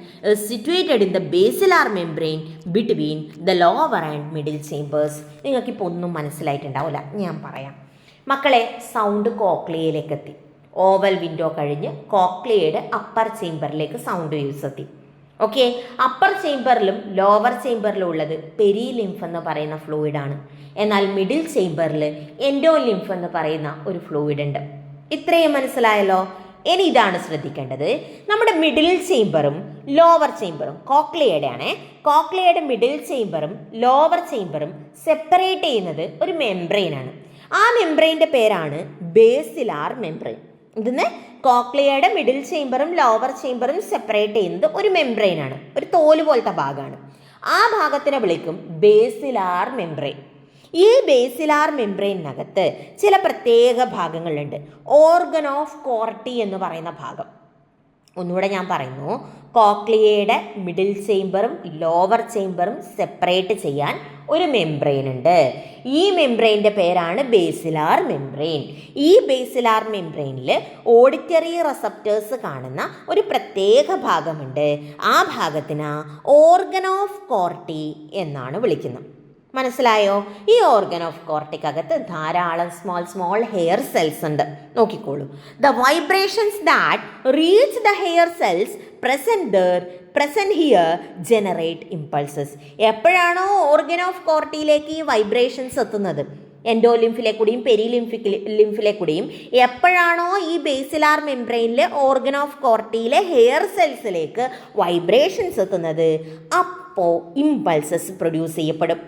situated in the basilar membrane between the lower and middle chambers. നിങ്ങൾക്കിപ്പോൾ ഒന്നും മനസ്സിലായിട്ടുണ്ടാവില്ല, ഞാൻ പറയാം. മക്കളെ, സൗണ്ട് കോക്ലിയയിലേക്ക് എത്തി. ഓവൽ വിൻഡോ കഴിഞ്ഞ് കോക്ലിയയുടെ അപ്പർ ചേംബറിലേക്ക് സൗണ്ട് വേവ്സ് എത്തി. ഓക്കെ, അപ്പർ ചേംബറിലും ലോവർ ചേംബറിലും ഉള്ളത് പെരിലിംഫ് എന്ന് പറയുന്ന ഫ്ലൂയിഡാണ്. എന്നാൽ മിഡിൽ ചേംബറിൽ എൻഡോലിംഫ് എന്ന് പറയുന്ന ഒരു ഫ്ലൂയിഡ് ഉണ്ട്. ഇത്രയും മനസ്സിലായല്ലോ? ഇനി ഇതാണ് ശ്രദ്ധിക്കേണ്ടത്. നമ്മുടെ മിഡിൽ ചേംബറും ലോവർ ചേംബറും കോക്ലിയയുടെ ആണ്. കോക്ലിയയുടെ മിഡിൽ ചേംബറും ലോവർ ചേംബറും സെപ്പറേറ്റ് ചെയ്യുന്നത് ഒരു മെംബ്രെയിനാണ്. ആ മെംബ്രെയിൻ്റെ പേരാണ് ബേസിലാർ മെംബ്രെയിൻ. ഇതിന് കോക്ലിയയുടെ മിഡിൽ ചേംബറും ലോവർ ചേംബറും സെപ്പറേറ്റ് ചെയ്യുന്നത് ഒരു മെംബ്രെയിനാണ്, ഒരു തോല് പോലത്തെ ഭാഗമാണ്. ആ ഭാഗത്തിനെ വിളിക്കും ബേസിലാർ മെംബ്രെയിൻ. ഈ ബേസിലാർ മെംബ്രെയിനകത്ത് ചില പ്രത്യേക ഭാഗങ്ങളുണ്ട്. ഓർഗൻ ഓഫ് കോർട്ടി എന്ന് പറയുന്ന ഭാഗം. ഒന്നുകൂടെ ഞാൻ പറയുന്നു. കോക്ലിയയുടെ മിഡിൽ ചേംബറും ലോവർ ചേംബറും സെപ്പറേറ്റ് ചെയ്യാൻ ഒരു മെംബ്രെയിൻ ഉണ്ട്. ഈ മെംബ്രെയിൻ്റെ പേരാണ് ബേസിലാർ മെംബ്രെയിൻ. ഈ ബേസിലാർ മെംബ്രെയിനിൽ ഓഡിറ്ററി റിസപ്റ്റേഴ്സ് കാണുന്ന ഒരു പ്രത്യേക ഭാഗമുണ്ട്. ആ ഭാഗത്തിന് ഓർഗൻ ഓഫ് കോർട്ടി എന്നാണ് വിളിക്കുന്നത്. മനസ്സിലായോ? ഈ ഓർഗൻ ഓഫ് കോർട്ടിക്കകത്ത് ധാരാളം സ്മോൾ ഹെയർ സെൽസ് ഉണ്ട്. നോക്കിക്കോളൂ. The vibrations that reach the hair cells present here generate impulses. എപ്പോഴാണോ ഓർഗൻ ഓഫ് കോർട്ടിയിലേക്ക് ഈ വൈബ്രേഷൻസ് എത്തുന്നത്, എൻഡോലിംഫിലെ കൂടിയും പെരിലിംഫിലെ കൂടിയും, എപ്പോഴാണോ ഈ ബേസിലാർ മെംബ്രെയിനിലെ ഓർഗൻ ഓഫ് കോർട്ടിയിലെ ഹെയർ സെൽസിലേക്ക് വൈബ്രേഷൻസ് എത്തുന്നത്, അപ്പോൾ ഇമ്പൾസസ് പ്രൊഡ്യൂസ് ചെയ്യപ്പെടും.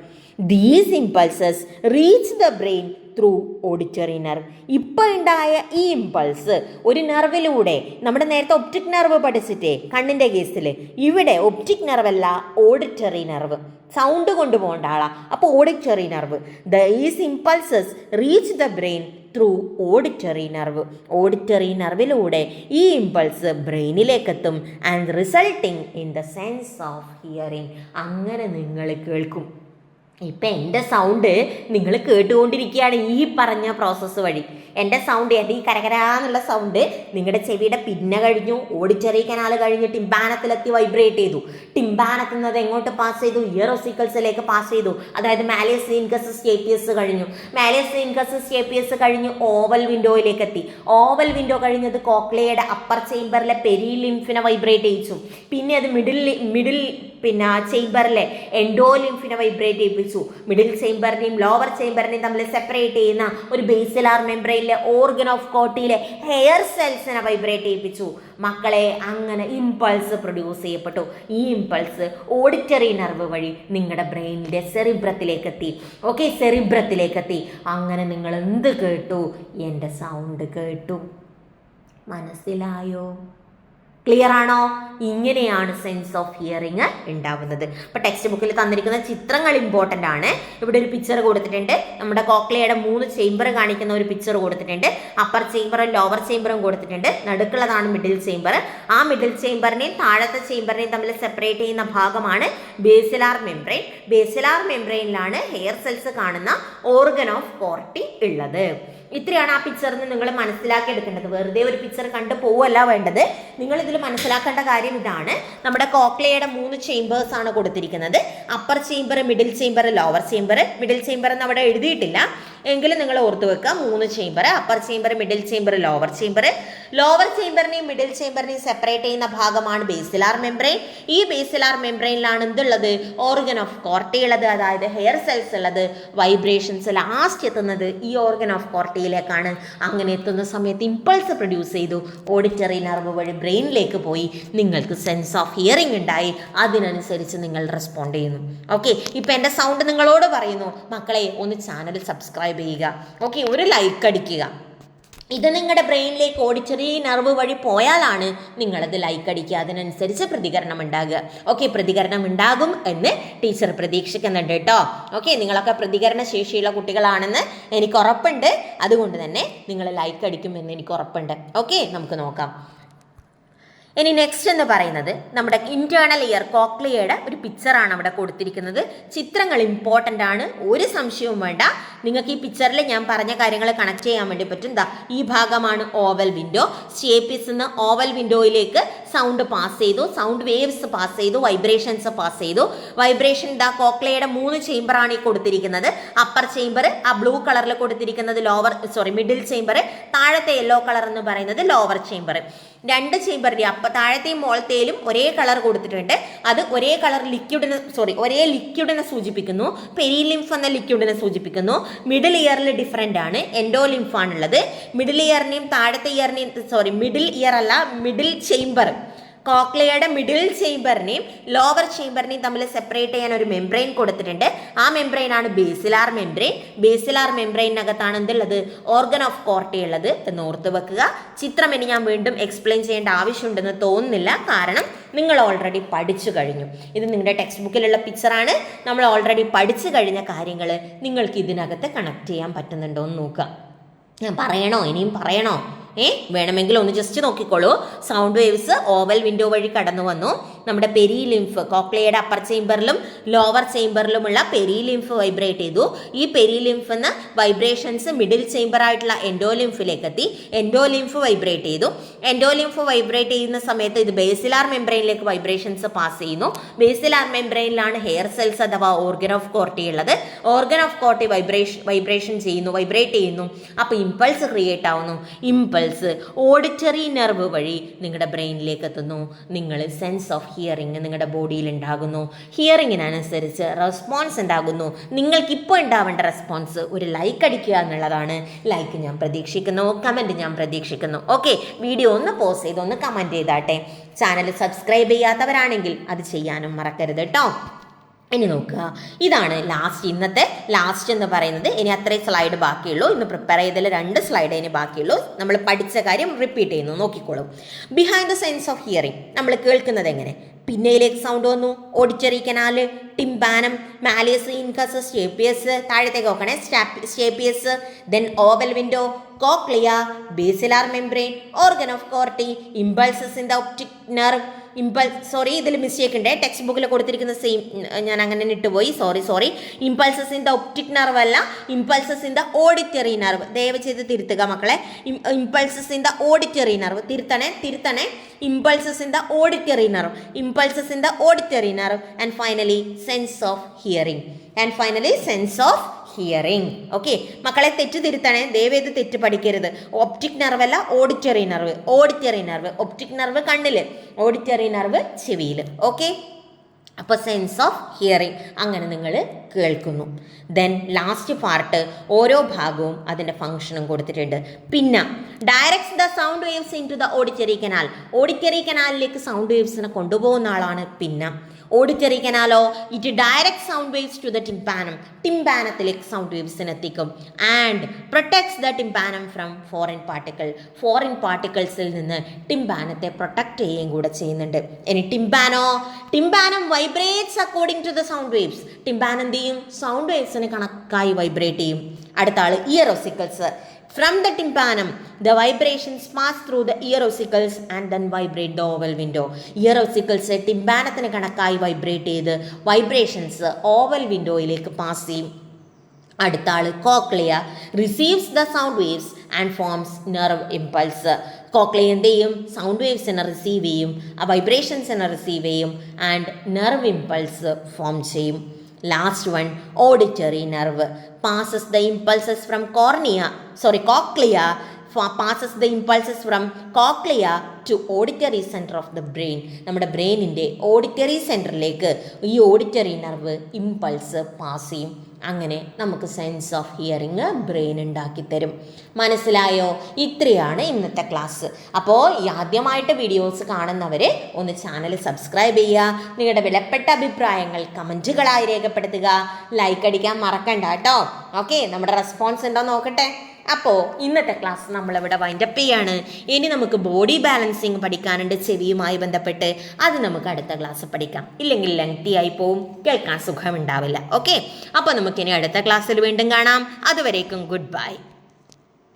These impulses reach the brain through auditory nerve. ഇപ്പോൾ ഉണ്ടായ ഈ ഇമ്പൾസ് ഒരു നെർവിലൂടെ, നമ്മുടെ നേരത്തെ ഒപ്റ്റിക് നെർവ് പഠിച്ചിട്ടേ കണ്ണിൻ്റെ കേസിൽ, ഇവിടെ ഒപ്റ്റിക് നെർവ് അല്ല, ഓഡിറ്ററി നെർവ്. സൗണ്ട് കൊണ്ടുപോകേണ്ട ആളാ, അപ്പോൾ auditory nerve. These impulses reach the brain through auditory nerve. Auditory നെർവിലൂടെ ഈ ഇമ്പൾസ് ബ്രെയിനിലേക്ക് എത്തും. And resulting in the sense of hearing. അങ്ങനെ നിങ്ങൾ കേൾക്കും. ഇപ്പം എൻ്റെ സൗണ്ട് നിങ്ങൾ കേട്ടുകൊണ്ടിരിക്കുകയാണ് ഈ പറഞ്ഞ പ്രോസസ്സ് വഴി. എൻ്റെ സൗണ്ട് ഈ കരകരാന്നുള്ള സൗണ്ട് നിങ്ങളുടെ ചെവിയുടെ പിന്നെ കഴിഞ്ഞു, ഓഡിറ്ററി കനാൽ കഴിഞ്ഞ് ടിംബാനത്തിലെത്തി വൈബ്രേറ്റ് ചെയ്തു. ടിംബാനത്തിൽ നിന്ന് അത് എങ്ങോട്ട് പാസ് ചെയ്തു? ഇയറോസിക്കിൾസിലേക്ക് പാസ് ചെയ്തു. അതായത് മാലിയസ് ഇൻകസ് സ്റ്റേപ്പിയസ് കഴിഞ്ഞു. മാലിയസ് ഇൻകസ് സ്റ്റേപ്പിയസ് കഴിഞ്ഞ് ഓവൽ വിൻഡോയിലേക്ക് എത്തി. ഓവൽ വിൻഡോ കഴിഞ്ഞത് കോക്ലിയയുടെ അപ്പർ ചേംബറിലെ പെരിലിംഫിനെ വൈബ്രേറ്റ് ചെയ്യിച്ചു. പിന്നെ അത് മിഡിൽ ചേംബറിലെ എൻഡോലിംഫിനെ വൈബ്രേറ്റ് ചെയ്യിപ്പിച്ചു. മിഡിൽ ചേംബറിനെയും ലോവർ ചേംബറിനെയും തമ്മിൽ സെപ്പറേറ്റ് ചെയ്യുന്ന ഒരു ബേസിലാർ മെംബ്രെയിനിലെ ഓർഗൻ ഓഫ് കോർട്ടിയിലെ ഹെയർ സെൽസിനെ വൈബ്രേറ്റ് ചെയ്യിപ്പിച്ചു. മക്കളെ, അങ്ങനെ ഇമ്പൾസ് പ്രൊഡ്യൂസ് ചെയ്യപ്പെട്ടു. ഈ ഇമ്പൾസ് ഓഡിറ്ററി നെർവ് വഴി നിങ്ങളുടെ ബ്രെയിനിൻ്റെ സെറിബ്രത്തിലേക്ക് എത്തി. ഓക്കെ, സെറിബ്രത്തിലേക്ക് എത്തി. അങ്ങനെ നിങ്ങൾ എന്ത് കേട്ടു? എൻ്റെ സൗണ്ട് കേട്ടു. മനസ്സിലായോ? ക്ലിയർ ആണോ? ഇങ്ങനെയാണ് സെൻസ് ഓഫ് ഹിയറിങ് ഉണ്ടാവുന്നത്. ഇപ്പോൾ ടെക്സ്റ്റ് ബുക്കിൽ തന്നിരിക്കുന്ന ചിത്രങ്ങൾ ഇമ്പോർട്ടൻ്റ് ആണ്. ഇവിടെ ഒരു പിക്ചർ കൊടുത്തിട്ടുണ്ട്. നമ്മുടെ കോക്ലിയയുടെ 3 ചേംബർ കാണിക്കുന്ന ഒരു പിക്ചർ കൊടുത്തിട്ടുണ്ട്. അപ്പർ ചേംബറും ലോവർ ചേംബറും കൊടുത്തിട്ടുണ്ട്. നടുക്കുള്ളതാണ് മിഡിൽ ചേംബർ. ആ മിഡിൽ ചേംബറിനെയും താഴത്തെ ചേംബറിനെയും തമ്മിൽ സെപ്പറേറ്റ് ചെയ്യുന്ന ഭാഗമാണ് ബേസിലാർ മെംബ്രെയിൻ. ബേസിലാർ മെംബ്രെയിനിലാണ് ഹെയർ സെൽസ് കാണുന്ന ഓർഗൻ ഓഫ് കോർട്ടി ഉള്ളത്. ഇത്രയാണ് ആ പിക്ചറിൽ നിന്ന് നിങ്ങൾ മനസ്സിലാക്കി എടുക്കേണ്ടത്. വെറുതെ ഒരു പിക്ചർ കണ്ടു പോവല്ല വേണ്ടത്. നിങ്ങൾ ഇതിൽ മനസ്സിലാക്കേണ്ട കാര്യം ഇതാണ്. നമ്മുടെ കോക്ലിയയുടെ 3 ചേംബേഴ്സ് ആണ് കൊടുത്തിരിക്കുന്നത്. Upper chamber, middle chamber, lower chamber. Middle chamber എന്ന് അവിടെ എഴുതിയിട്ടില്ല, എങ്കിലും നിങ്ങൾ ഓർത്ത് വെക്കുക 3 chamber: upper chamber, middle chamber, lower chamber. Lower ചേംബറിനെയും മിഡിൽ ചേംബറിനെയും സെപ്പറേറ്റ് ചെയ്യുന്ന ഭാഗമാണ് ബേസിലാർ മെംബ്രെയിൻ. ഈ ബേസിലാർ മെംബ്രെയിനിലാണ് എന്തുള്ളത്? ഓർഗൻ ഓഫ് കോർട്ടി ഉള്ളത്, അതായത് ഹെയർ സെൽസ് ഉള്ളത്. വൈബ്രേഷൻസ് ലാസ്റ്റ് എത്തുന്നത് ഈ ഓർഗൻ ഓഫ് കോർട്ടിയിലേക്കാണ്. അങ്ങനെ എത്തുന്ന സമയത്ത് ഇമ്പൾസ് പ്രൊഡ്യൂസ് ചെയ്തു, ഓഡിറ്ററി നെർവ് വഴി ബ്രെയിനിലേക്ക് പോയി, നിങ്ങൾക്ക് സെൻസ് ഓഫ് ഹിയറിംഗ് ഉണ്ടായി. അതിനനുസരിച്ച് നിങ്ങൾ റെസ്പോണ്ട് ചെയ്യുന്നു. ഓക്കെ, ഇപ്പം എൻ്റെ സൗണ്ട് നിങ്ങളോട് പറയുന്നു, മക്കളെ ഒന്ന് ചാനൽ സബ്സ്ക്രൈബ് ചെയ്യുക. ഓക്കെ, ഒരു ലൈക്ക് അടിക്കുക. ഇത് നിങ്ങളുടെ ബ്രെയിനിലേക്ക് ഓഡിറ്ററി നെർവ് വഴി പോയാലാണ് നിങ്ങളത് ലൈക്ക് അടിക്കുക. അതിനനുസരിച്ച് പ്രതികരണം ഉണ്ടാകുക. ഓക്കെ, പ്രതികരണം ഉണ്ടാകും എന്ന് ടീച്ചർ പ്രതീക്ഷിക്കുന്നുണ്ട് കേട്ടോ. ഓക്കെ, നിങ്ങളൊക്കെ പ്രതികരണ ശേഷിയുള്ള കുട്ടികളാണെന്ന് എനിക്ക് ഉറപ്പുണ്ട്. അതുകൊണ്ട് തന്നെ നിങ്ങൾ ലൈക്ക് അടിക്കുമെന്ന് എനിക്ക് ഉറപ്പുണ്ട്. ഓക്കെ, നമുക്ക് നോക്കാം. ഇനി നെക്സ്റ്റ് എന്ന് പറയുന്നത് നമ്മുടെ ഇന്റേണൽ ഇയർ കോക്ലിയയുടെ ഒരു പിക്ചറാണ് അവിടെ കൊടുത്തിരിക്കുന്നത്. ചിത്രങ്ങൾ ഇമ്പോർട്ടൻ്റ് ആണ്, ഒരു സംശയവും വേണ്ട. നിങ്ങൾക്ക് ഈ പിക്ചറിൽ ഞാൻ പറഞ്ഞ കാര്യങ്ങൾ കണക്ട് ചെയ്യാൻ വേണ്ടി പറ്റും. ഈ ഭാഗമാണ് ഓവൽ വിൻഡോ. സ്റ്റേപ്പിസ് നിന്ന് ഓവൽ വിൻഡോയിലേക്ക് സൗണ്ട് പാസ് ചെയ്തു, സൗണ്ട് വേവ്സ് പാസ് ചെയ്തു, വൈബ്രേഷൻസ് പാസ് ചെയ്തു. വൈബ്രേഷൻ കോക്ലിയയുടെ 3 ചേംബറാണ് ഈ കൊടുത്തിരിക്കുന്നത്. അപ്പർ ചേംബർ ആ ബ്ലൂ കളറിൽ കൊടുത്തിരിക്കുന്നത് മിഡിൽ ചേംബർ, താഴത്തെ യെല്ലോ കളർ എന്ന് പറയുന്നത് ലോവർ ചേംബർ. 2 ചേംബറിന്റെ താഴത്തെയും മോളത്തെയിലും ഒരേ കളർ കൊടുത്തിട്ടുണ്ട്. അത് ഒരേ കളർ ഒരേ ലിക്വിഡിനെ സൂചിപ്പിക്കുന്നു. പെരിലിംഫ് എന്ന ലിക്വിഡിനെ സൂചിപ്പിക്കുന്നു. മിഡിൽ ഇയറിൽ ഡിഫറെന്റ് ആണ്, എൻഡോലിംഫ് ആണുള്ളത്. മിഡിൽ ഇയറിനെയും താഴത്തെ ഇയറിനെയും മിഡിൽ ചേംബർ, കോക്ലിയയുടെ മിഡിൽ ചേംബറിനെയും ലോവർ ചേംബറിനെയും തമ്മിൽ സെപ്പറേറ്റ് ചെയ്യാൻ ഒരു മെംബ്രെയിൻ കൊടുത്തിട്ടുണ്ട്. ആ മെംബ്രെയിൻ ആണ് ബേസിലാർ മെംബ്രെയിൻ. ബേസിലാർ മെംബ്രെയിനകത്താണ് എന്തുള്ളത്? ഓർഗൻ ഓഫ് കോർട്ടി ഉള്ളത് എന്ന് ഓർത്ത് വെക്കുക. ചിത്രം ഇനി ഞാൻ വീണ്ടും എക്സ്പ്ലെയിൻ ചെയ്യേണ്ട ആവശ്യമുണ്ടെന്ന് തോന്നുന്നില്ല, കാരണം നിങ്ങൾ ഓൾറെഡി പഠിച്ചു കഴിഞ്ഞു. ഇത് നിങ്ങളുടെ ടെക്സ്റ്റ് ബുക്കിലുള്ള പിക്ചറാണ്. നമ്മൾ ഓൾറെഡി പഠിച്ചു കഴിഞ്ഞ കാര്യങ്ങൾ നിങ്ങൾക്ക് ഇതിനകത്ത് കണക്ട് ചെയ്യാൻ പറ്റുന്നുണ്ടോ എന്ന് നോക്കുക. ഞാൻ പറയണോ? ഇനിയും പറയണോ? വേണമെങ്കിൽ ഒന്ന് ജസ്റ്റ് നോക്കിക്കോളൂ. സൗണ്ട് വേവ്സ് ഓവൽ വിൻഡോ വഴി കടന്നു വന്നു. നമ്മുടെ പെരിലിംഫ് കോക്ലിയയുടെ അപ്പർ ചേംബറിലും ലോവർ ചേംബറിലുമുള്ള പെരിലിംഫ് വൈബ്രേറ്റ് ചെയ്തു. ഈ പെരിലിംഫ് എന്ന വൈബ്രേഷൻസ് മിഡിൽ ചേംബർ ആയിട്ടുള്ള എൻഡോലിംഫിലേക്ക് എത്തി. എൻഡോലിംഫ് വൈബ്രേറ്റ് ചെയ്തു. എൻഡോലിംഫ് വൈബ്രേറ്റ് ചെയ്യുന്ന സമയത്ത് ഇത് ബേസിലാർ മെംബ്രെയിനിലേക്ക് വൈബ്രേഷൻസ് പാസ് ചെയ്യുന്നു. ബേസിലാർ മെംബ്രെയിനിലാണ് ഹെയർ സെൽസ് അഥവാ ഓർഗൻ ഓഫ് കോർട്ടി ഉള്ളത്. ഓർഗൻ ഓഫ് കോർട്ടി വൈബ്രേറ്റ് ചെയ്യുന്നു. അപ്പോൾ ഇമ്പൾസ് ക്രിയേറ്റ് ആവുന്നു. ഇമ്പൾസ് ഓഡിറ്ററി നെർവ് വഴി നിങ്ങളുടെ ബ്രെയിനിലേക്ക് എത്തുന്നു. നിങ്ങൾ സെൻസ് ഓഫ് ഹിയറിംഗ് നിങ്ങളുടെ ബോഡിയിൽ ഉണ്ടാകുന്നു. ഹിയറിങ്ങിനനുസരിച്ച് റെസ്പോൺസ് ഉണ്ടാകുന്നു. നിങ്ങൾക്ക് ഇപ്പോൾ ഉണ്ടാവേണ്ട റെസ്പോൺസ് ഒരു ലൈക്ക് അടിക്കുക എന്നുള്ളതാണ്. ലൈക്ക് ഞാൻ പ്രതീക്ഷിക്കുന്നു, കമൻറ്റ് ഞാൻ പ്രതീക്ഷിക്കുന്നു. ഓക്കെ, വീഡിയോ ഒന്ന് പോസ് ചെയ്ത് ഒന്ന് കമൻറ്റ് ചെയ്താട്ടെ. ചാനൽ സബ്സ്ക്രൈബ് ചെയ്യാത്തവരാണെങ്കിൽ അത് ചെയ്യാനും മറക്കരുത് കേട്ടോ. ഇനി നോക്കുക, ഇതാണ് ഇന്നത്തെ ലാസ്റ്റ് എന്ന് പറയുന്നത്. ഇനി അത്രയും സ്ലൈഡ് ബാക്കിയുള്ളൂ. ഇന്ന് പ്രിപ്പയർ ചെയ്തതിൽ 2 സ്ലൈഡ് ഇനി ബാക്കിയുള്ളൂ. നമ്മൾ പഠിച്ച കാര്യം റിപ്പീറ്റ് ചെയ്യുന്നു, നോക്കിക്കോളൂ. Behind the sense of hearing നമ്മൾ കേൾക്കുന്നത് എങ്ങനെ? പിന്നയിലേക്ക് സൗണ്ട് വന്നു. Auditory canal, tympanum, malleus, incus, stapes. താഴത്തേക്ക് നോക്കണേ. Stapes, then oval window, cochlea, basilar membrane, organ of Corti, impulses in the optic nerve. ഇതിൽ മിസ്റ്റേക്ക് ഉണ്ട്. ടെക്സ്റ്റ് ബുക്കിൽ കൊടുത്തിരിക്കുന്ന സെയിം ഞാൻ അങ്ങനെ ഇട്ടുപോയി. Sorry. Impulses in the optic nerve അല്ല, impulses in the auditory nerve. ദയവ് ചെയ്ത് തിരുത്തുക മക്കളെ. Impulses in the auditory nerve. തിരുത്തണേ. Impulses in the auditory nerve. And finally sense of hearing. Okay മക്കളെ, തെറ്റ് തിരുത്തണേ. ദയവേത് തെറ്റ് പഠിക്കരുത്. ഒപ്റ്റിക് നെർവ് അല്ല, ഓഡിറ്ററി നെർവ്. ഒപ്റ്റിക് നെർവ് കണ്ണില്, ഓഡിറ്ററി നെർവ് ചെവിയിൽ. ഓക്കെ, അപ്പോൾ സെൻസ് ഓഫ് ഹിയറിംഗ് അങ്ങനെ നിങ്ങൾ കേൾക്കുന്നു. ദെൻ ലാസ്റ്റ് പാർട്ട് ഓരോ ഭാഗവും അതിൻ്റെ ഫംഗ്ഷനും കൊടുത്തിട്ടുണ്ട്. പിന്നെ directs the sound waves in to the auditory canal. Auditory കനാലിലേക്ക് സൗണ്ട് വേവ്സിനെ കൊണ്ടുപോകുന്ന ആളാണ് പിന്നെ. ഓഡിറ്ററി കനാലോ it direct sound waves to the tympanum. ടിംപാനത്തിലേക്ക് സൗണ്ട് വേവ്സിന് എത്തിക്കും. And protects the tympanum from foreign പാർട്ടിക്കിൾസിൽ നിന്ന് ടിംപാനത്തെ പ്രൊട്ടക്ട് ചെയ്യുകയും കൂടെ ചെയ്യുന്നുണ്ട്. ഇനി tympanum vibrates according to the sound waves. Tympanum എന്ത് ചെയ്യും? സൗണ്ട് വേവ്സിന് കണക്കായി വൈബ്രേറ്റ് ചെയ്യും. അടുത്ത ആള് ear ossicles. From the tympanum, the vibrations pass through the ear ossicles and then vibrate the oval window. Ear ossicles ടിംപാനത്തിന് കണക്കായി വൈബ്രേറ്റ് ചെയ്ത് വൈബ്രേഷൻസ് ഓവൽ വിൻഡോയിലേക്ക് പാസ് ചെയ്യും. അടുത്ത ആള് cochlea receives the sound waves and forms nerve impulse. Cochlea എന്ത് ചെയ്യും? Sound വേവ്സിനെ റിസീവ് ചെയ്യും, ആ വൈബ്രേഷൻസിനെ റിസീവ് ചെയ്യും ആൻഡ് നെർവ് ഇമ്പൾസ് ഫോം ചെയ്യും. Last one auditory nerve passes the impulses from cochlea passes the impulses from cochlea to auditory center of the brain. നമ്മുടെ ബ്രെയിനിൻ്റെ auditory സെൻറ്ററിലേക്ക് ഈ ഓഡിറ്ററി നെർവ് ഇമ്പൾസ് പാസ് ചെയ്യും. അങ്ങനെ നമുക്ക് സെൻസ് ഓഫ് ഹിയറിങ് ബ്രെയിൻ ഉണ്ടാക്കി തരും. മനസ്സിലായോ? ഇത്രയാണ് ഇന്നത്തെ ക്ലാസ്. അപ്പോൾ ആദ്യമായിട്ട് വീഡിയോസ് കാണുന്നവർ ഒന്ന് ചാനൽ സബ്സ്ക്രൈബ് ചെയ്യുക. നിങ്ങളുടെ വിലപ്പെട്ട അഭിപ്രായങ്ങൾ കമൻറ്റുകളായി രേഖപ്പെടുത്തുക. ലൈക്ക് അടിക്കാൻ മറക്കണ്ട കേട്ടോ. ഓക്കെ, നമ്മുടെ റെസ്പോൺസ് ഉണ്ടോ നോക്കട്ടെ. അപ്പോൾ ഇന്നത്തെ ക്ലാസ് നമ്മളിവിടെ വൈൻഡപ്പ് ചെയ്യാണ്. ഇനി നമുക്ക് ബോഡി ബാലൻസിങ് പഠിക്കാനുണ്ട് ചെവിയുമായി ബന്ധപ്പെട്ട്. അത് നമുക്ക് അടുത്ത ക്ലാസ് പഠിക്കാം. ഇല്ലെങ്കിൽ ലെങ്തി ആയി പോവും, കേൾക്കാൻ സുഖമുണ്ടാവില്ല. ഓക്കെ, അപ്പോൾ നമുക്കിനി അടുത്ത ക്ലാസ്സിൽ വീണ്ടും കാണാം. അതുവരേക്കും ഗുഡ് ബൈ.